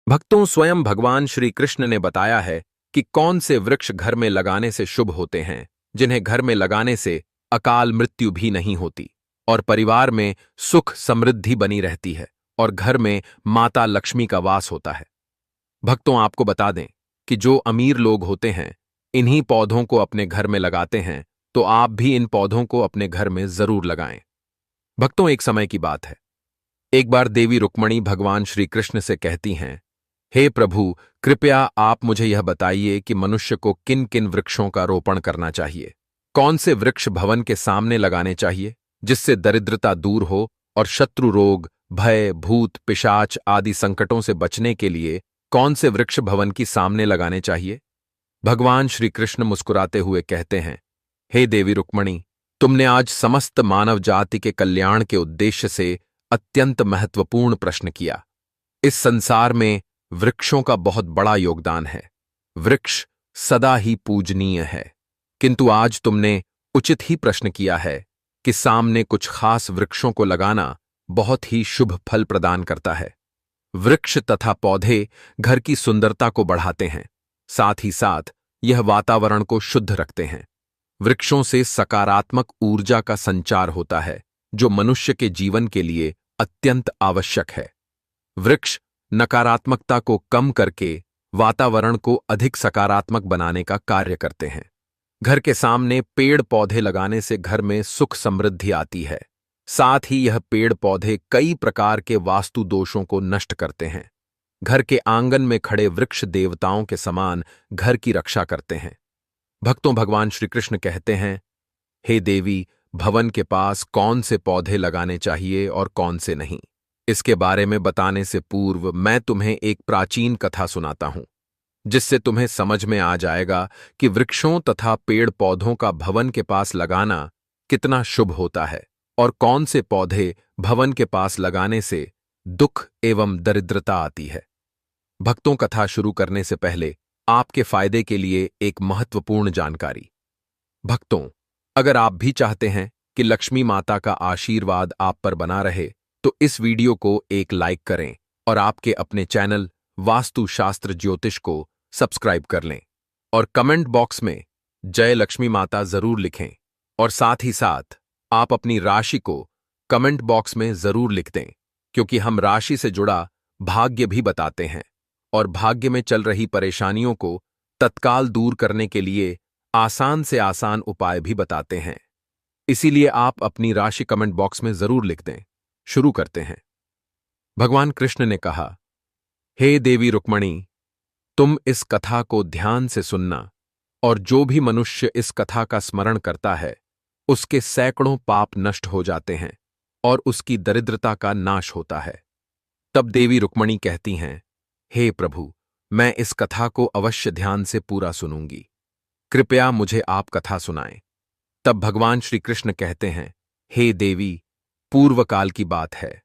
भक्तों, स्वयं भगवान श्री कृष्ण ने बताया है कि कौन से वृक्ष घर में लगाने से शुभ होते हैं, जिन्हें घर में लगाने से अकाल मृत्यु भी नहीं होती और परिवार में सुख समृद्धि बनी रहती है और घर में माता लक्ष्मी का वास होता है। भक्तों, आपको बता दें कि जो अमीर लोग होते हैं इन्हीं पौधों को अपने घर में लगाते हैं, तो आप भी इन पौधों को अपने घर में जरूर लगाएं। भक्तों, एक समय की बात है। एक बार देवी रुक्मणी भगवान श्री कृष्ण से कहती हैं, हे प्रभु, कृपया आप मुझे यह बताइए कि मनुष्य को किन किन वृक्षों का रोपण करना चाहिए। कौन से वृक्ष भवन के सामने लगाने चाहिए जिससे दरिद्रता दूर हो और शत्रु रोग, भय, भूत, पिशाच आदि संकटों से बचने के लिए कौन से वृक्ष भवन की सामने लगाने चाहिए। भगवान श्री कृष्ण मुस्कुराते हुए कहते हैं, हे देवी रुक्मणी, तुमने आज समस्त मानव जाति के कल्याण के उद्देश्य से अत्यंत महत्वपूर्ण प्रश्न किया। इस संसार में वृक्षों का बहुत बड़ा योगदान है। वृक्ष सदा ही पूजनीय है, किंतु आज तुमने उचित ही प्रश्न किया है कि सामने कुछ खास वृक्षों को लगाना बहुत ही शुभ फल प्रदान करता है। वृक्ष तथा पौधे घर की सुंदरता को बढ़ाते हैं, साथ ही साथ यह वातावरण को शुद्ध रखते हैं। वृक्षों से सकारात्मक ऊर्जा का संचार होता है, जो मनुष्य के जीवन के लिए अत्यंत आवश्यक है। वृक्ष नकारात्मकता को कम करके वातावरण को अधिक सकारात्मक बनाने का कार्य करते हैं। घर के सामने पेड़ पौधे लगाने से घर में सुख समृद्धि आती है। साथ ही यह पेड़ पौधे कई प्रकार के वास्तु दोषों को नष्ट करते हैं। घर के आंगन में खड़े वृक्ष देवताओं के समान घर की रक्षा करते हैं। भक्तों, भगवान श्री कृष्ण कहते हैं, हे देवी, भवन के पास कौन से पौधे लगाने चाहिए और कौन से नहीं, इसके बारे में बताने से पूर्व मैं तुम्हें एक प्राचीन कथा सुनाता हूं, जिससे तुम्हें समझ में आ जाएगा कि वृक्षों तथा पेड़ पौधों का भवन के पास लगाना कितना शुभ होता है और कौन से पौधे भवन के पास लगाने से दुख एवं दरिद्रता आती है। भक्तों, कथा शुरू करने से पहले आपके फायदे के लिए एक महत्वपूर्ण जानकारी। भक्तों, अगर आप भी चाहते हैं कि लक्ष्मी माता का आशीर्वाद आप पर बना रहे, तो इस वीडियो को एक लाइक करें और आपके अपने चैनल वास्तु शास्त्र ज्योतिष को सब्सक्राइब कर लें और कमेंट बॉक्स में जय लक्ष्मी माता जरूर लिखें और साथ ही साथ आप अपनी राशि को कमेंट बॉक्स में जरूर लिख दें, क्योंकि हम राशि से जुड़ा भाग्य भी बताते हैं और भाग्य में चल रही परेशानियों को तत्काल दूर करने के लिए आसान से आसान उपाय भी बताते हैं। इसीलिए आप अपनी राशि कमेंट बॉक्स में जरूर लिख दें। शुरू करते हैं। भगवान कृष्ण ने कहा, हे देवी रुक्मणी, तुम इस कथा को ध्यान से सुनना और जो भी मनुष्य इस कथा का स्मरण करता है उसके सैकड़ों पाप नष्ट हो जाते हैं और उसकी दरिद्रता का नाश होता है। तब देवी रुक्मणी कहती हैं, हे प्रभु, मैं इस कथा को अवश्य ध्यान से पूरा सुनूंगी, कृपया मुझे आप कथा सुनाएं। तब भगवान श्री कृष्ण कहते हैं, हे देवी, पूर्व काल की बात है।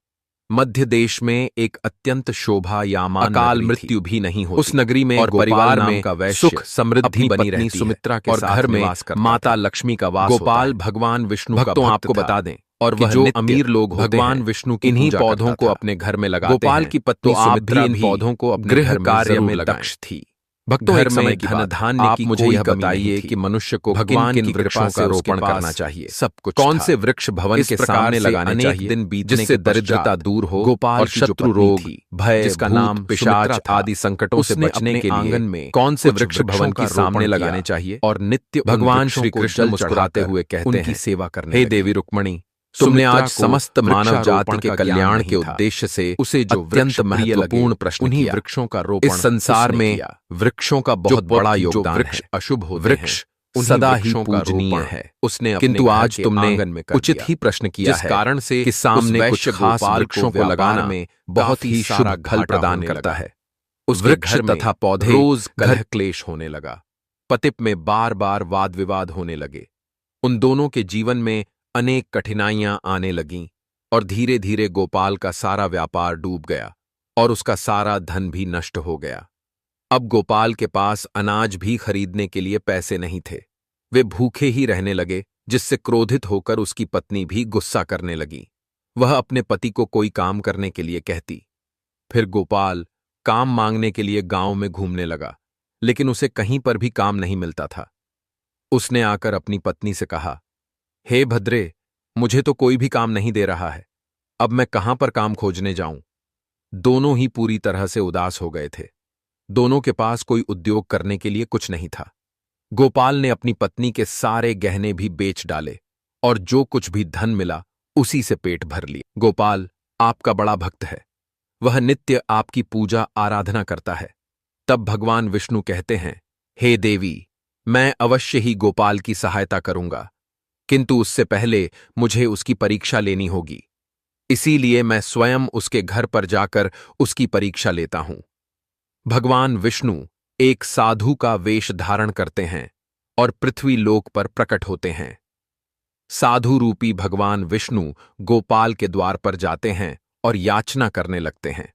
मध्य देश में एक अत्यंत शोभायामान अकाल मृत्यु भी नहीं होती। उस नगरी में और परिवार में का वैश्य सुख समृद्धि बनी रहती सुमित्रा के और घर में माता लक्ष्मी का वास गोपाल भगवान विष्णु का भक्त आपको बता दें, और वह जो अमीर लोग भगवान विष्णु की इन्हीं पौधों को अपने घर में लगाते हैं। गोपाल की पत्नी सुमित्रा इन पौधों को अपने गृह कार्य में दक्ष थी। भक्तों, एक समय की धन धान्य आप मुझे यह बताइए कि मनुष्य को भगवान की वृक्षों का रोपण करना चाहिए। सब कुछ कौन से वृक्ष भवन के सामने लगाने चाहिए दिन बीतने जिससे दरिद्रता दूर हो गोपाल और शत्रु रोग, भय, जिसका नाम पिशाच आदि संकटों से बचने के आंगन में कौन से वृक्ष भवन के सामने लगाने चाहिए और नित्य भगवान श्री कृष्ण मुस्कुराते हुए कहते हैं, सेवा करने, हे देवी रुक्मणी, तुमने आज समस्त मानव जाति के कल्याण के उद्देश्य से उसे जो अत्यंत महत्वपूर्ण प्रश्न किया, वृक्षों का रोपण। इस संसार में वृक्षों का बहुत बड़ा योगदान है। अशुभ होते हैं, वृक्ष सदा ही पूजनीय है। उसने किंतु आज तुमने उचित ही प्रश्न किया है, कारण से कि सामने कुछ खास वृक्षों को लगाना में बहुत ही शुभ फल प्रदान करता है। उस वृक्ष तथा पौधे रोज कलह क्लेश होने लगा। पतिप में बार बार वाद विवाद होने लगे। उन दोनों के जीवन में अनेक कठिनाइयां आने लगीं और धीरे धीरे गोपाल का सारा व्यापार डूब गया और उसका सारा धन भी नष्ट हो गया। अब गोपाल के पास अनाज भी खरीदने के लिए पैसे नहीं थे। वे भूखे ही रहने लगे, जिससे क्रोधित होकर उसकी पत्नी भी गुस्सा करने लगी। वह अपने पति को कोई काम करने के लिए कहती। फिर गोपाल काम मांगने के लिए गांव में घूमने लगा, लेकिन उसे कहीं पर भी काम नहीं मिलता था। उसने आकर अपनी पत्नी से कहा, हे भद्रे, मुझे तो कोई भी काम नहीं दे रहा है, अब मैं कहां पर काम खोजने जाऊं। दोनों ही पूरी तरह से उदास हो गए थे। दोनों के पास कोई उद्योग करने के लिए कुछ नहीं था। गोपाल ने अपनी पत्नी के सारे गहने भी बेच डाले और जो कुछ भी धन मिला उसी से पेट भर लिया। गोपाल आपका बड़ा भक्त है, वह नित्य आपकी पूजा आराधना करता है। तब भगवान विष्णु कहते हैं, हे देवी, मैं अवश्य ही गोपाल की सहायता करूंगा, किंतु उससे पहले मुझे उसकी परीक्षा लेनी होगी। इसीलिए मैं स्वयं उसके घर पर जाकर उसकी परीक्षा लेता हूं। भगवान विष्णु एक साधु का वेश धारण करते हैं और पृथ्वी लोक पर प्रकट होते हैं। साधु रूपी भगवान विष्णु गोपाल के द्वार पर जाते हैं और याचना करने लगते हैं।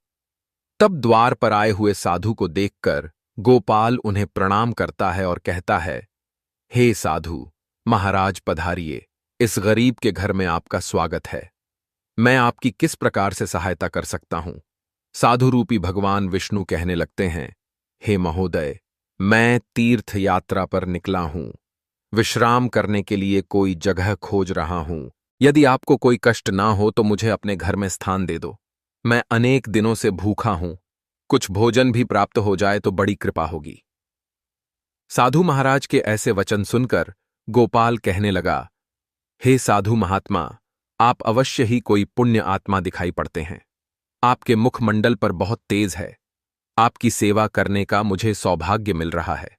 तब द्वार पर आए हुए साधु को देखकर गोपाल उन्हें प्रणाम करता है और कहता है, हे साधु महाराज पधारिए, इस गरीब के घर में आपका स्वागत है। मैं आपकी किस प्रकार से सहायता कर सकता हूं। साधु रूपी भगवान विष्णु कहने लगते हैं, हे महोदय, मैं तीर्थ यात्रा पर निकला हूं, विश्राम करने के लिए कोई जगह खोज रहा हूं। यदि आपको कोई कष्ट ना हो तो मुझे अपने घर में स्थान दे दो। मैं अनेक दिनों से भूखा हूं, कुछ भोजन भी प्राप्त हो जाए तो बड़ी कृपा होगी। साधु महाराज के ऐसे वचन सुनकर गोपाल कहने लगा, हे साधु महात्मा, आप अवश्य ही कोई पुण्य आत्मा दिखाई पड़ते हैं। आपके मुखमंडल पर बहुत तेज है। आपकी सेवा करने का मुझे सौभाग्य मिल रहा है।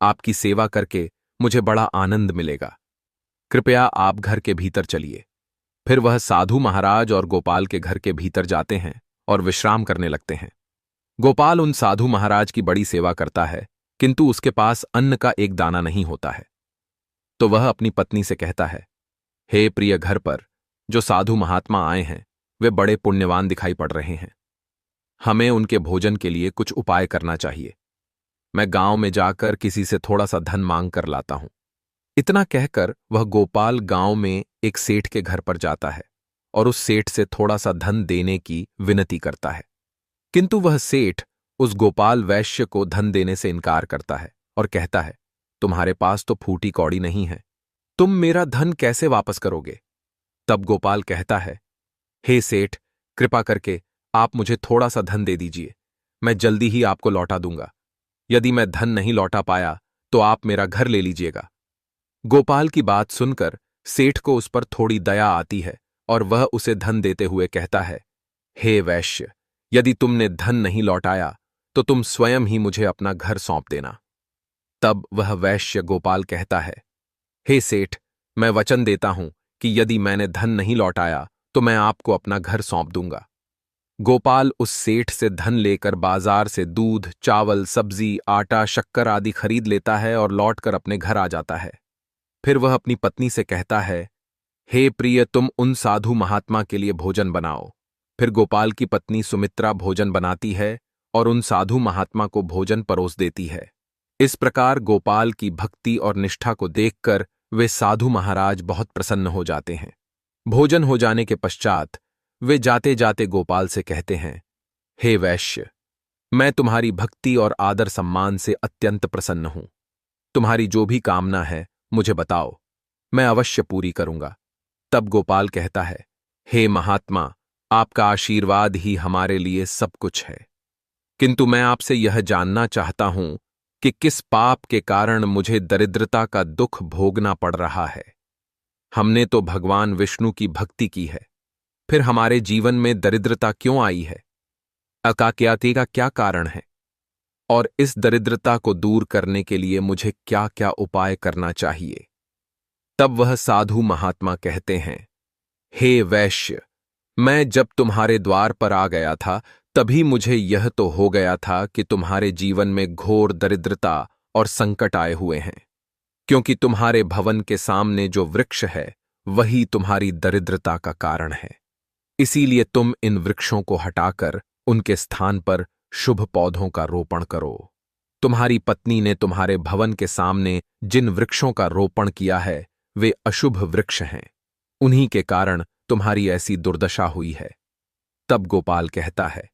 आपकी सेवा करके मुझे बड़ा आनंद मिलेगा। कृपया आप घर के भीतर चलिए। फिर वह साधु महाराज और गोपाल के घर के भीतर जाते हैं और विश्राम करने लगते हैं। गोपाल उन साधु महाराज की बड़ी सेवा करता है, किंतु उसके पास अन्न का एक दाना नहीं होता है। तो वह अपनी पत्नी से कहता है, हे प्रिय, घर पर जो साधु महात्मा आए हैं वे बड़े पुण्यवान दिखाई पड़ रहे हैं। हमें उनके भोजन के लिए कुछ उपाय करना चाहिए। मैं गांव में जाकर किसी से थोड़ा सा धन मांग कर लाता हूं। इतना कहकर वह गोपाल गांव में एक सेठ के घर पर जाता है और उस सेठ से थोड़ा सा धन देने की विनती करता है, किंतु वह सेठ उस गोपाल वैश्य को धन देने से इनकार करता है और कहता है, तुम्हारे पास तो फूटी कौड़ी नहीं है, तुम मेरा धन कैसे वापस करोगे। तब गोपाल कहता है, हे सेठ, कृपा करके आप मुझे थोड़ा सा धन दे दीजिए, मैं जल्दी ही आपको लौटा दूंगा। यदि मैं धन नहीं लौटा पाया तो आप मेरा घर ले लीजिएगा। गोपाल की बात सुनकर सेठ को उस पर थोड़ी दया आती है और वह उसे धन देते हुए कहता है, हे वैश्य, यदि तुमने धन नहीं लौटाया तो तुम स्वयं ही मुझे अपना घर सौंप देना। तब वह वैश्य गोपाल कहता है, हे सेठ, मैं वचन देता हूं कि यदि मैंने धन नहीं लौटाया तो मैं आपको अपना घर सौंप दूंगा। गोपाल उस सेठ से धन लेकर बाजार से दूध, चावल, सब्जी, आटा, शक्कर आदि खरीद लेता है और लौटकर अपने घर आ जाता है। फिर वह अपनी पत्नी से कहता है, हे प्रिय, तुम उन साधु महात्मा के लिए भोजन बनाओ। फिर गोपाल की पत्नी सुमित्रा भोजन बनाती है और उन साधु महात्मा को भोजन परोस देती है। इस प्रकार गोपाल की भक्ति और निष्ठा को देखकर वे साधु महाराज बहुत प्रसन्न हो जाते हैं। भोजन हो जाने के पश्चात वे जाते जाते गोपाल से कहते हैं, हे वैश्य, मैं तुम्हारी भक्ति और आदर सम्मान से अत्यंत प्रसन्न हूं। तुम्हारी जो भी कामना है मुझे बताओ, मैं अवश्य पूरी करूंगा। तब गोपाल कहता है, हे महात्मा, आपका आशीर्वाद ही हमारे लिए सब कुछ है, किंतु मैं आपसे यह जानना चाहता हूं कि किस पाप के कारण मुझे दरिद्रता का दुख भोगना पड़ रहा है। हमने तो भगवान विष्णु की भक्ति की है, फिर हमारे जीवन में दरिद्रता क्यों आई है? अकाक्याति का क्या कारण है? और इस दरिद्रता को दूर करने के लिए मुझे क्या क्या उपाय करना चाहिए? तब वह साधु महात्मा कहते हैं, हे वैश्य, मैं जब तुम्हारे द्वार पर आ गया था तभी मुझे यह तो हो गया था कि तुम्हारे जीवन में घोर दरिद्रता और संकट आए हुए हैं, क्योंकि तुम्हारे भवन के सामने जो वृक्ष है वही तुम्हारी दरिद्रता का कारण है। इसीलिए तुम इन वृक्षों को हटाकर उनके स्थान पर शुभ पौधों का रोपण करो। तुम्हारी पत्नी ने तुम्हारे भवन के सामने जिन वृक्षों का रोपण किया है वे अशुभ वृक्ष हैं, उन्हीं के कारण तुम्हारी ऐसी दुर्दशा हुई है। तब गोपाल कहता है,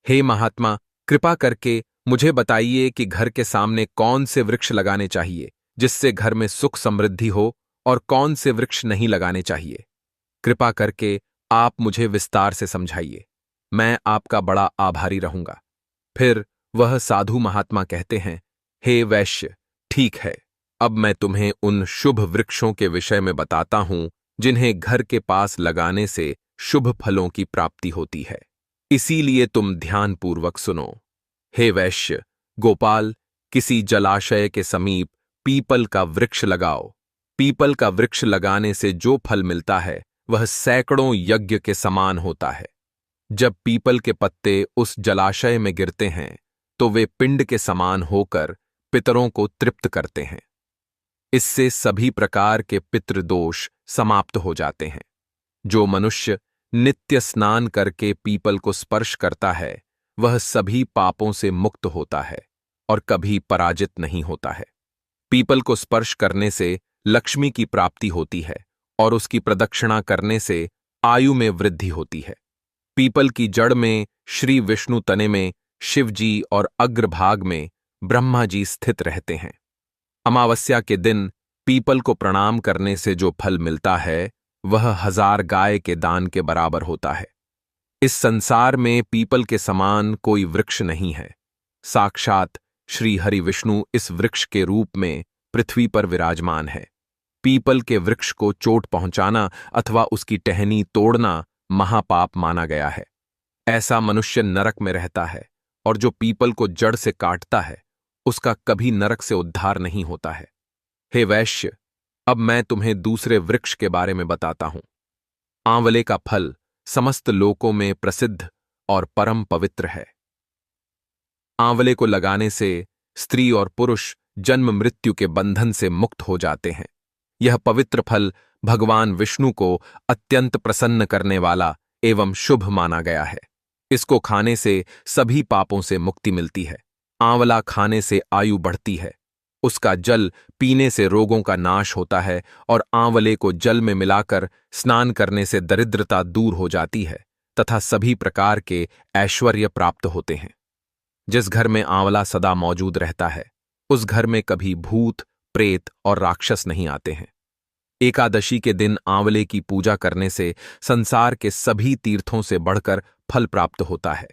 हे महात्मा, कृपा करके मुझे बताइए कि घर के सामने कौन से वृक्ष लगाने चाहिए जिससे घर में सुख समृद्धि हो और कौन से वृक्ष नहीं लगाने चाहिए। कृपा करके आप मुझे विस्तार से समझाइए। मैं आपका बड़ा आभारी रहूंगा। फिर वह साधु महात्मा कहते हैं, हे वैश्य, ठीक है, अब मैं तुम्हें उन शुभ वृक्षों के विषय में बताता हूं जिन्हें घर के पास लगाने से शुभ फलों की प्राप्ति होती है। इसीलिए तुम ध्यानपूर्वक सुनो। हे वैश्य गोपाल, किसी जलाशय के समीप पीपल का वृक्ष लगाओ। पीपल का वृक्ष लगाने से जो फल मिलता है वह सैकड़ों यज्ञ के समान होता है। जब पीपल के पत्ते उस जलाशय में गिरते हैं तो वे पिंड के समान होकर पितरों को तृप्त करते हैं। इससे सभी प्रकार के पितृदोष समाप्त हो जाते हैं। जो मनुष्य नित्य स्नान करके पीपल को स्पर्श करता है वह सभी पापों से मुक्त होता है और कभी पराजित नहीं होता है। पीपल को स्पर्श करने से लक्ष्मी की प्राप्ति होती है और उसकी प्रदक्षिणा करने से आयु में वृद्धि होती है। पीपल की जड़ में श्री विष्णु, तने में शिव जी और अग्रभाग में ब्रह्मा जी स्थित रहते हैं। अमावस्या के दिन पीपल को प्रणाम करने से जो फल मिलता है वह 1000 गाय के दान के बराबर होता है। इस संसार में पीपल के समान कोई वृक्ष नहीं है। साक्षात श्री हरि विष्णु इस वृक्ष के रूप में पृथ्वी पर विराजमान है। पीपल के वृक्ष को चोट पहुंचाना अथवा उसकी टहनी तोड़ना महापाप माना गया है। ऐसा मनुष्य नरक में रहता है और जो पीपल को जड़ से काटता है उसका कभी नरक से उद्धार नहीं होता है। हे वैश्य, अब मैं तुम्हें दूसरे वृक्ष के बारे में बताता हूं। आंवले का फल समस्त लोकों में प्रसिद्ध और परम पवित्र है। आंवले को लगाने से स्त्री और पुरुष जन्म मृत्यु के बंधन से मुक्त हो जाते हैं। यह पवित्र फल भगवान विष्णु को अत्यंत प्रसन्न करने वाला एवं शुभ माना गया है। इसको खाने से सभी पापों से मुक्ति मिलती है। आंवला खाने से आयु बढ़ती है। उसका जल पीने से रोगों का नाश होता है और आंवले को जल में मिलाकर स्नान करने से दरिद्रता दूर हो जाती है तथा सभी प्रकार के ऐश्वर्य प्राप्त होते हैं। जिस घर में आंवला सदा मौजूद रहता है उस घर में कभी भूत, प्रेत और राक्षस नहीं आते हैं। एकादशी के दिन आंवले की पूजा करने से संसार के सभी तीर्थों से बढ़कर फल प्राप्त होता है।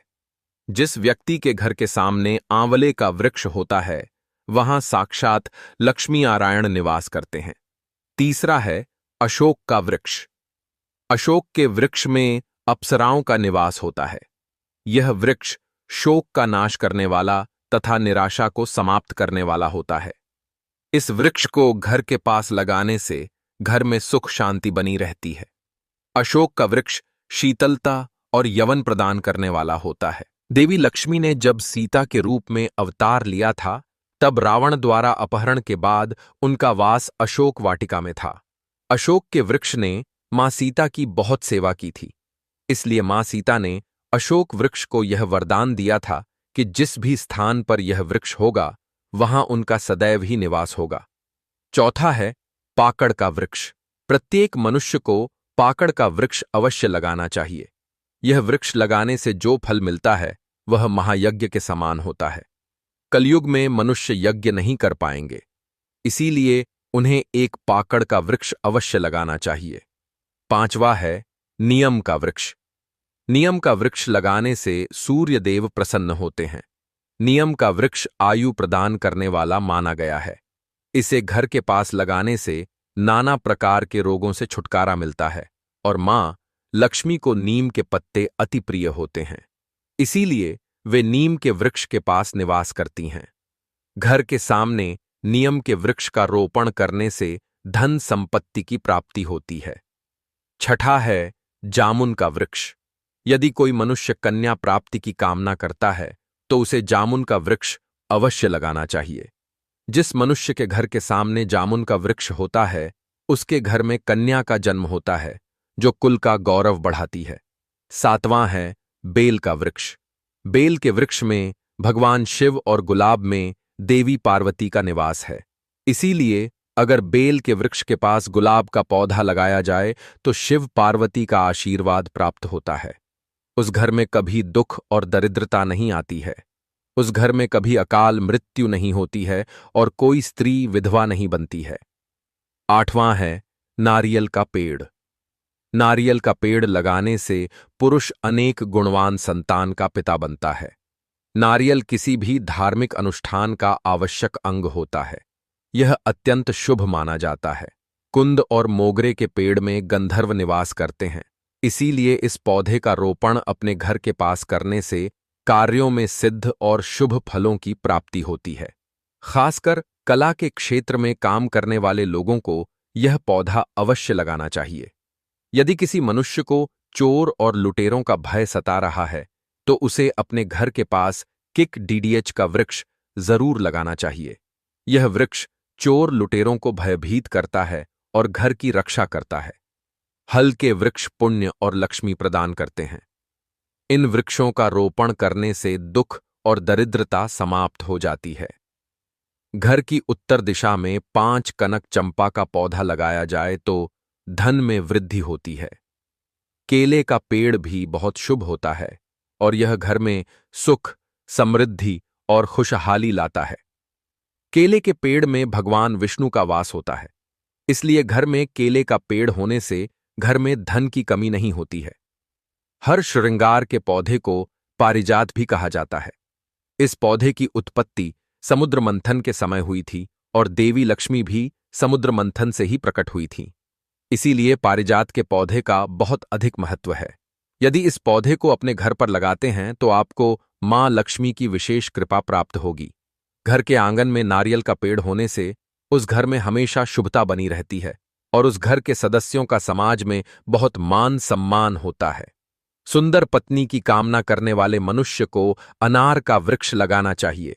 जिस व्यक्ति के घर के सामने आंवले का वृक्ष होता है वहां साक्षात लक्ष्मी नारायण निवास करते हैं। तीसरा है अशोक का वृक्ष। अशोक के वृक्ष में अप्सराओं का निवास होता है। यह वृक्ष शोक का नाश करने वाला तथा निराशा को समाप्त करने वाला होता है। इस वृक्ष को घर के पास लगाने से घर में सुख शांति बनी रहती है। अशोक का वृक्ष शीतलता और यवन प्रदान करने वाला होता है। देवी लक्ष्मी ने जब सीता के रूप में अवतार लिया था तब रावण द्वारा अपहरण के बाद उनका वास अशोक वाटिका में था। अशोक के वृक्ष ने मां सीता की बहुत सेवा की थी, इसलिए मां सीता ने अशोक वृक्ष को यह वरदान दिया था कि जिस भी स्थान पर यह वृक्ष होगा वहां उनका सदैव ही निवास होगा। चौथा है पाकड़ का वृक्ष। प्रत्येक मनुष्य को पाकड़ का वृक्ष अवश्य लगाना चाहिए। यह वृक्ष लगाने से जो फल मिलता है वह महायज्ञ के समान होता है। कलयुग में मनुष्य यज्ञ नहीं कर पाएंगे, इसीलिए उन्हें एक पाकड़ का वृक्ष अवश्य लगाना चाहिए। पांचवा है नियम का वृक्ष। नियम का वृक्ष लगाने से सूर्य देव प्रसन्न होते हैं। नियम का वृक्ष आयु प्रदान करने वाला माना गया है। इसे घर के पास लगाने से नाना प्रकार के रोगों से छुटकारा मिलता है और मां लक्ष्मी को नीम के पत्ते अति प्रिय होते हैं, इसीलिए वे नीम के वृक्ष के पास निवास करती हैं। घर के सामने नियम के वृक्ष का रोपण करने से धन संपत्ति की प्राप्ति होती है। छठा है जामुन का वृक्ष। यदि कोई मनुष्य कन्या प्राप्ति की कामना करता है तो उसे जामुन का वृक्ष अवश्य लगाना चाहिए। जिस मनुष्य के घर के सामने जामुन का वृक्ष होता है उसके घर में कन्या का जन्म होता है जो कुल का गौरव बढ़ाती है। सातवां है बेल का वृक्ष। बेल के वृक्ष में भगवान शिव और गुलाब में देवी पार्वती का निवास है, इसीलिए अगर बेल के वृक्ष के पास गुलाब का पौधा लगाया जाए तो शिव पार्वती का आशीर्वाद प्राप्त होता है। उस घर में कभी दुख और दरिद्रता नहीं आती है। उस घर में कभी अकाल मृत्यु नहीं होती है और कोई स्त्री विधवा नहीं बनती है। 8वां है नारियल का पेड़। नारियल का पेड़ लगाने से पुरुष अनेक गुणवान संतान का पिता बनता है। नारियल किसी भी धार्मिक अनुष्ठान का आवश्यक अंग होता है। यह अत्यंत शुभ माना जाता है। कुंद और मोगरे के पेड़ में गंधर्व निवास करते हैं, इसीलिए इस पौधे का रोपण अपने घर के पास करने से कार्यों में सिद्ध और शुभ फलों की प्राप्ति होती है। खासकर कला के क्षेत्र में काम करने वाले लोगों को यह पौधा अवश्य लगाना चाहिए। यदि किसी मनुष्य को चोर और लुटेरों का भय सता रहा है तो उसे अपने घर के पास किक डीडीएच का वृक्ष जरूर लगाना चाहिए। यह वृक्ष चोर लुटेरों को भयभीत करता है और घर की रक्षा करता है। हल के वृक्ष पुण्य और लक्ष्मी प्रदान करते हैं। इन वृक्षों का रोपण करने से दुख और दरिद्रता समाप्त हो जाती है। घर की उत्तर दिशा में 5 कनक चंपा का पौधा लगाया जाए तो धन में वृद्धि होती है। केले का पेड़ भी बहुत शुभ होता है और यह घर में सुख, समृद्धि और खुशहाली लाता है। केले के पेड़ में भगवान विष्णु का वास होता है, इसलिए घर में केले का पेड़ होने से घर में धन की कमी नहीं होती है। हर श्रृंगार के पौधे को पारिजात भी कहा जाता है। इस पौधे की उत्पत्ति समुद्र मंथन के समय हुई थी और देवी लक्ष्मी भी समुद्र मंथन से ही प्रकट हुई थी। इसीलिए पारिजात के पौधे का बहुत अधिक महत्व है। यदि इस पौधे को अपने घर पर लगाते हैं तो आपको मां लक्ष्मी की विशेष कृपा प्राप्त होगी। घर के आंगन में नारियल का पेड़ होने से उस घर में हमेशा शुभता बनी रहती है और उस घर के सदस्यों का समाज में बहुत मान सम्मान होता है। सुंदर पत्नी की कामना करने वाले मनुष्य को अनार का वृक्ष लगाना चाहिए।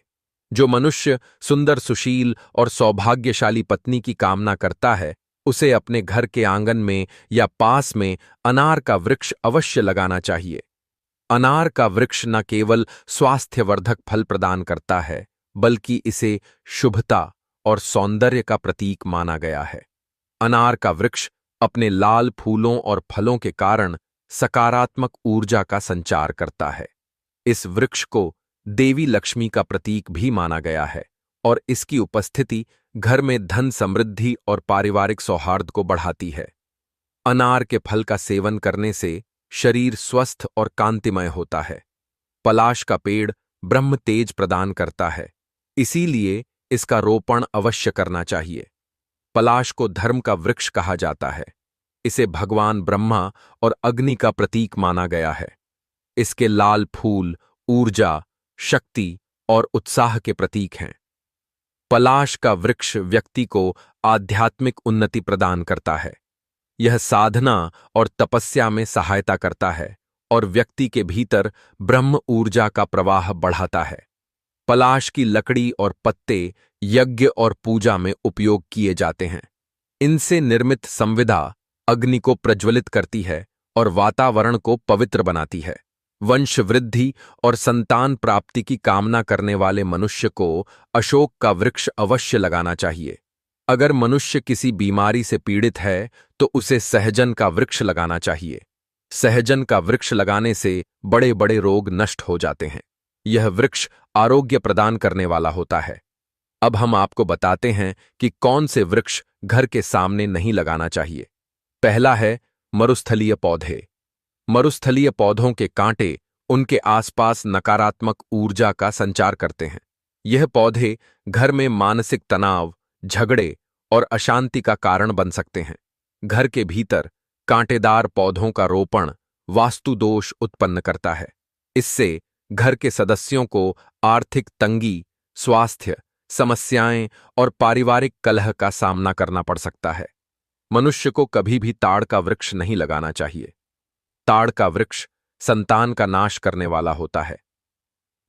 जो मनुष्य सुंदर, सुशील और सौभाग्यशाली पत्नी की कामना करता है उसे अपने घर के आंगन में या पास में अनार का वृक्ष अवश्य लगाना चाहिए। अनार का वृक्ष न केवल स्वास्थ्यवर्धक फल प्रदान करता है बल्कि इसे शुभता और सौंदर्य का प्रतीक माना गया है। अनार का वृक्ष अपने लाल फूलों और फलों के कारण सकारात्मक ऊर्जा का संचार करता है। इस वृक्ष को देवी लक्ष्मी का प्रतीक भी माना गया है और इसकी उपस्थिति घर में धन, समृद्धि और पारिवारिक सौहार्द को बढ़ाती है। अनार के फल का सेवन करने से शरीर स्वस्थ और कांतिमय होता है। पलाश का पेड़ ब्रह्म तेज प्रदान करता है, इसीलिए इसका रोपण अवश्य करना चाहिए। पलाश को धर्म का वृक्ष कहा जाता है। इसे भगवान ब्रह्मा और अग्नि का प्रतीक माना गया है। इसके लाल फूल ऊर्जा, शक्ति और उत्साह के प्रतीक हैं। पलाश का वृक्ष व्यक्ति को आध्यात्मिक उन्नति प्रदान करता है। यह साधना और तपस्या में सहायता करता है और व्यक्ति के भीतर ब्रह्म ऊर्जा का प्रवाह बढ़ाता है। पलाश की लकड़ी और पत्ते यज्ञ और पूजा में उपयोग किए जाते हैं। इनसे निर्मित संविदा अग्नि को प्रज्वलित करती है और वातावरण को पवित्र बनाती है। वंश वृद्धि और संतान प्राप्ति की कामना करने वाले मनुष्य को अशोक का वृक्ष अवश्य लगाना चाहिए। अगर मनुष्य किसी बीमारी से पीड़ित है तो उसे सहजन का वृक्ष लगाना चाहिए। सहजन का वृक्ष लगाने से बड़े बड़े रोग नष्ट हो जाते हैं। यह वृक्ष आरोग्य प्रदान करने वाला होता है। अब हम आपको बताते हैं कि कौन से वृक्ष घर के सामने नहीं लगाना चाहिए। पहला है मरुस्थलीय पौधे। मरुस्थलीय पौधों के कांटे उनके आसपास नकारात्मक ऊर्जा का संचार करते हैं। यह पौधे घर में मानसिक तनाव, झगड़े और अशांति का कारण बन सकते हैं। घर के भीतर कांटेदार पौधों का रोपण वास्तु दोष उत्पन्न करता है। इससे घर के सदस्यों को आर्थिक तंगी, स्वास्थ्य समस्याएं और पारिवारिक कलह का सामना करना पड़ सकता है। मनुष्य को कभी भी ताड़ का वृक्ष नहीं लगाना चाहिए। ताड़ का वृक्ष संतान का नाश करने वाला होता है।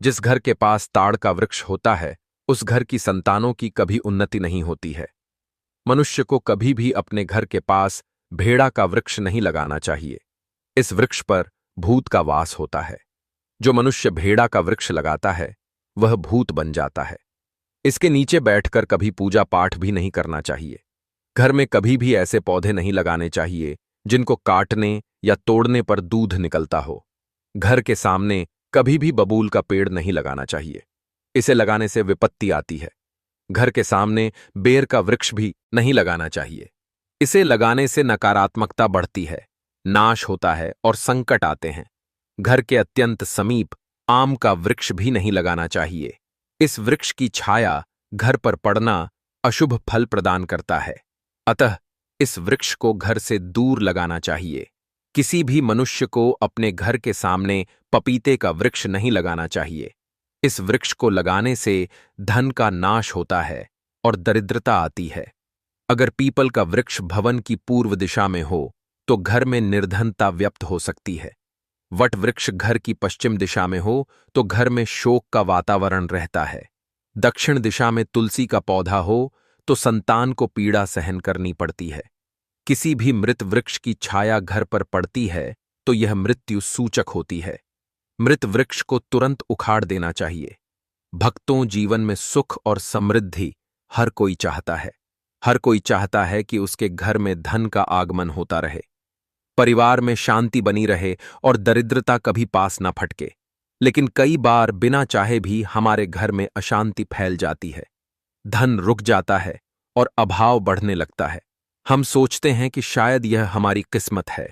जिस घर के पास ताड़ का वृक्ष होता है उस घर की संतानों की कभी उन्नति नहीं होती है। मनुष्य को कभी भी अपने घर के पास भेड़ा का वृक्ष नहीं लगाना चाहिए। इस वृक्ष पर भूत का वास होता है। जो मनुष्य भेड़ा का वृक्ष लगाता है वह भूत बन जाता है। इसके नीचे बैठकर कभी पूजा पाठ भी नहीं करना चाहिए। घर में कभी भी ऐसे पौधे नहीं लगाने चाहिए जिनको काटने या तोड़ने पर दूध निकलता हो। घर के सामने कभी भी बबूल का पेड़ नहीं लगाना चाहिए। इसे लगाने से विपत्ति आती है। घर के सामने बेर का वृक्ष भी नहीं लगाना चाहिए। इसे लगाने से नकारात्मकता बढ़ती है, नाश होता है और संकट आते हैं। घर के अत्यंत समीप आम का वृक्ष भी नहीं लगाना चाहिए। इस वृक्ष की छाया घर पर पड़ना अशुभ फल प्रदान करता है, अतः इस वृक्ष को घर से दूर लगाना चाहिए। किसी भी मनुष्य को अपने घर के सामने पपीते का वृक्ष नहीं लगाना चाहिए। इस वृक्ष को लगाने से धन का नाश होता है और दरिद्रता आती है। अगर पीपल का वृक्ष भवन की पूर्व दिशा में हो तो घर में निर्धनता व्याप्त हो सकती है। वट वृक्ष घर की पश्चिम दिशा में हो तो घर में शोक का वातावरण रहता है। दक्षिण दिशा में तुलसी का पौधा हो तो संतान को पीड़ा सहन करनी पड़ती है। किसी भी मृत वृक्ष की छाया घर पर पड़ती है तो यह मृत्यु सूचक होती है। मृत वृक्ष को तुरंत उखाड़ देना चाहिए। भक्तों, जीवन में सुख और समृद्धि हर कोई चाहता है। हर कोई चाहता है कि उसके घर में धन का आगमन होता रहे, परिवार में शांति बनी रहे और दरिद्रता कभी पास न फटके। लेकिन कई बार बिना चाहे भी हमारे घर में अशांति फैल जाती है, धन रुक जाता है और अभाव बढ़ने लगता है। हम सोचते हैं कि शायद यह हमारी किस्मत है,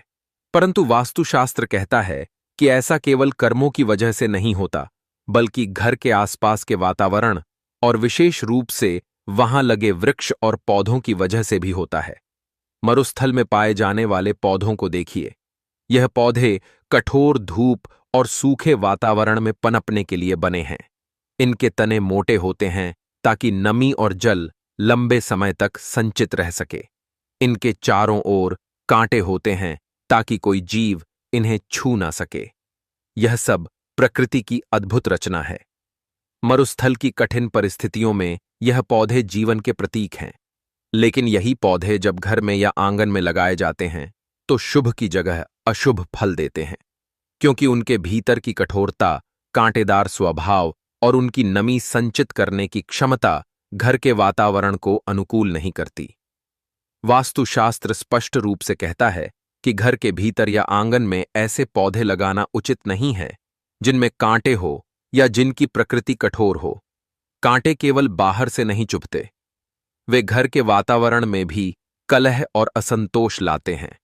परंतु वास्तुशास्त्र कहता है कि ऐसा केवल कर्मों की वजह से नहीं होता, बल्कि घर के आसपास के वातावरण और विशेष रूप से वहां लगे वृक्ष और पौधों की वजह से भी होता है। मरुस्थल में पाए जाने वाले पौधों को देखिए। यह पौधे कठोर धूप और सूखे वातावरण में पनपने के लिए बने हैं। इनके तने मोटे होते हैं ताकि नमी और जल लंबे समय तक संचित रह सके। इनके चारों ओर कांटे होते हैं ताकि कोई जीव इन्हें छू ना सके। यह सब प्रकृति की अद्भुत रचना है। मरुस्थल की कठिन परिस्थितियों में यह पौधे जीवन के प्रतीक हैं। लेकिन यही पौधे जब घर में या आंगन में लगाए जाते हैं तो शुभ की जगह अशुभ फल देते हैं, क्योंकि उनके भीतर की कठोरता, कांटेदार स्वभाव और उनकी नमी संचित करने की क्षमता घर के वातावरण को अनुकूल नहीं करती। वास्तुशास्त्र स्पष्ट रूप से कहता है कि घर के भीतर या आंगन में ऐसे पौधे लगाना उचित नहीं है जिनमें कांटे हो या जिनकी प्रकृति कठोर हो। कांटे केवल बाहर से नहीं चुभते, वे घर के वातावरण में भी कलह और असंतोष लाते हैं।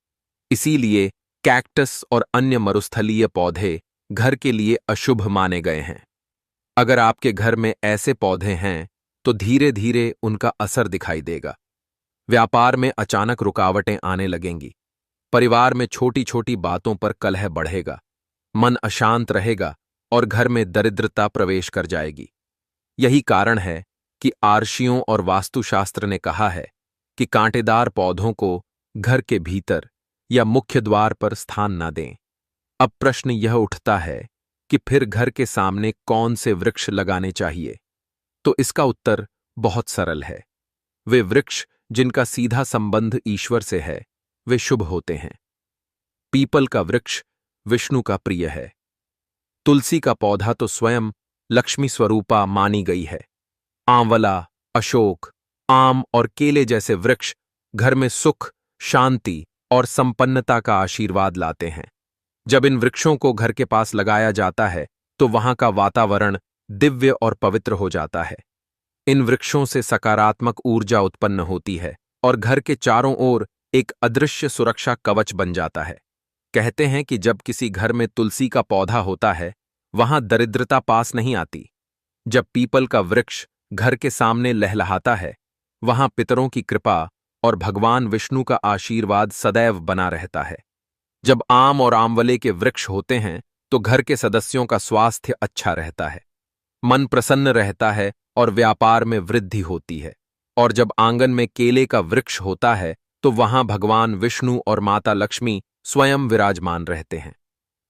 इसीलिए कैक्टस और अन्य मरुस्थलीय पौधे घर के लिए अशुभ माने गए हैं। अगर आपके घर में ऐसे पौधे हैं तो धीरे धीरे उनका असर दिखाई देगा। व्यापार में अचानक रुकावटें आने लगेंगी, परिवार में छोटी छोटी बातों पर कलह बढ़ेगा, मन अशांत रहेगा और घर में दरिद्रता प्रवेश कर जाएगी। यही कारण है कि आर्षियों और वास्तुशास्त्र ने कहा है कि कांटेदार पौधों को घर के भीतर या मुख्य द्वार पर स्थान न दें। अब प्रश्न यह उठता है कि फिर घर के सामने कौन से वृक्ष लगाने चाहिए? तो इसका उत्तर बहुत सरल है। वे वृक्ष जिनका सीधा संबंध ईश्वर से है, वे शुभ होते हैं। पीपल का वृक्ष विष्णु का प्रिय है। तुलसी का पौधा तो स्वयं लक्ष्मी स्वरूपा मानी गई है। आंवला, अशोक, आम और केले जैसे वृक्ष घर में सुख, शांति और संपन्नता का आशीर्वाद लाते हैं। जब इन वृक्षों को घर के पास लगाया जाता है तो वहां का वातावरण दिव्य और पवित्र हो जाता है। इन वृक्षों से सकारात्मक ऊर्जा उत्पन्न होती है और घर के चारों ओर एक अदृश्य सुरक्षा कवच बन जाता है। कहते हैं कि जब किसी घर में तुलसी का पौधा होता है, वहां दरिद्रता पास नहीं आती। जब पीपल का वृक्ष घर के सामने लहलहाता है, वहां पितरों की कृपा और भगवान विष्णु का आशीर्वाद सदैव बना रहता है। जब आम और आंवले के वृक्ष होते हैं तो घर के सदस्यों का स्वास्थ्य अच्छा रहता है, मन प्रसन्न रहता है और व्यापार में वृद्धि होती है। और जब आंगन में केले का वृक्ष होता है तो वहां भगवान विष्णु और माता लक्ष्मी स्वयं विराजमान रहते हैं।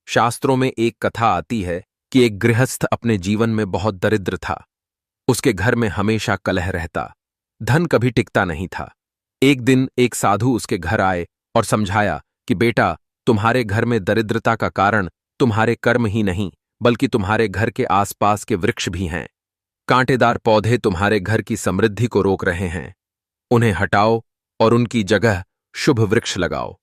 शास्त्रों में एक कथा आती है कि एक गृहस्थ अपने जीवन में बहुत दरिद्र था। उसके घर में हमेशा कलह रहता, धन कभी टिकता नहीं था। एक दिन एक साधु उसके घर आए और समझाया कि बेटा, तुम्हारे घर में दरिद्रता का कारण तुम्हारे कर्म ही नहीं, बल्कि तुम्हारे घर के आसपास के वृक्ष भी हैं। कांटेदार पौधे तुम्हारे घर की समृद्धि को रोक रहे हैं। उन्हें हटाओ और उनकी जगह शुभ वृक्ष लगाओ।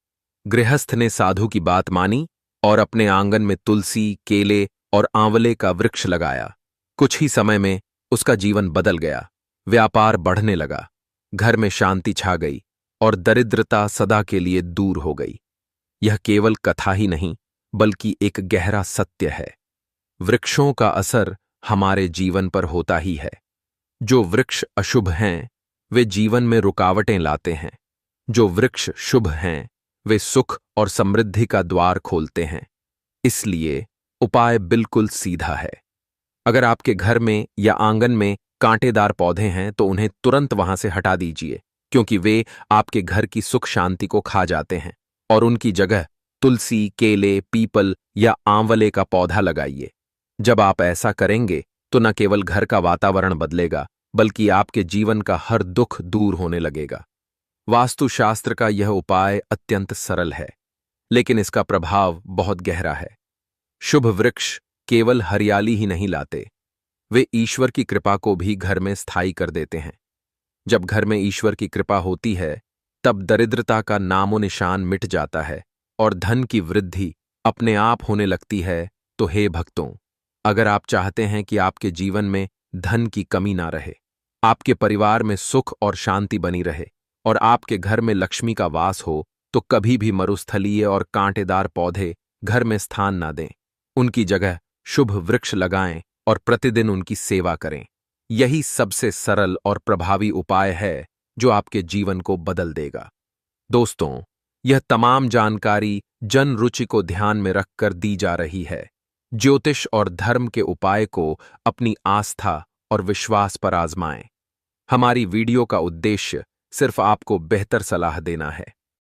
गृहस्थ ने साधु की बात मानी और अपने आंगन में तुलसी, केले और आंवले का वृक्ष लगाया। कुछ ही समय में उसका जीवन बदल गया, व्यापार बढ़ने लगा, घर में शांति छा गई और दरिद्रता सदा के लिए दूर हो गई। यह केवल कथा ही नहीं, बल्कि एक गहरा सत्य है। वृक्षों का असर हमारे जीवन पर होता ही है। जो वृक्ष अशुभ हैं, वे जीवन में रुकावटें लाते हैं। जो वृक्ष शुभ हैं, वे सुख और समृद्धि का द्वार खोलते हैं। इसलिए उपाय बिल्कुल सीधा है। अगर आपके घर में या आंगन में कांटेदार पौधे हैं तो उन्हें तुरंत वहां से हटा दीजिए, क्योंकि वे आपके घर की सुख शांति को खा जाते हैं। और उनकी जगह तुलसी, केले, पीपल या आंवले का पौधा लगाइए। जब आप ऐसा करेंगे तो न केवल घर का वातावरण बदलेगा, बल्कि आपके जीवन का हर दुख दूर होने लगेगा। वास्तुशास्त्र का यह उपाय अत्यंत सरल है, लेकिन इसका प्रभाव बहुत गहरा है। शुभ वृक्ष केवल हरियाली ही नहीं लाते, वे ईश्वर की कृपा को भी घर में स्थायी कर देते हैं। जब घर में ईश्वर की कृपा होती है, तब दरिद्रता का नामो निशान मिट जाता है और धन की वृद्धि अपने आप होने लगती है। तो हे भक्तों, अगर आप चाहते हैं कि आपके जीवन में धन की कमी ना रहे, आपके परिवार में सुख और शांति बनी रहे और आपके घर में लक्ष्मी का वास हो, तो कभी भी मरुस्थलीय और कांटेदार पौधे घर में स्थान ना दें। उनकी जगह शुभ वृक्ष लगाएं और प्रतिदिन उनकी सेवा करें। यही सबसे सरल और प्रभावी उपाय है जो आपके जीवन को बदल देगा। दोस्तों, यह तमाम जानकारी जन रुचि को ध्यान में रखकर दी जा रही है। ज्योतिष और धर्म के उपाय को अपनी आस्था और विश्वास पर आजमाएं। हमारी वीडियो का उद्देश्य सिर्फ आपको बेहतर सलाह देना है,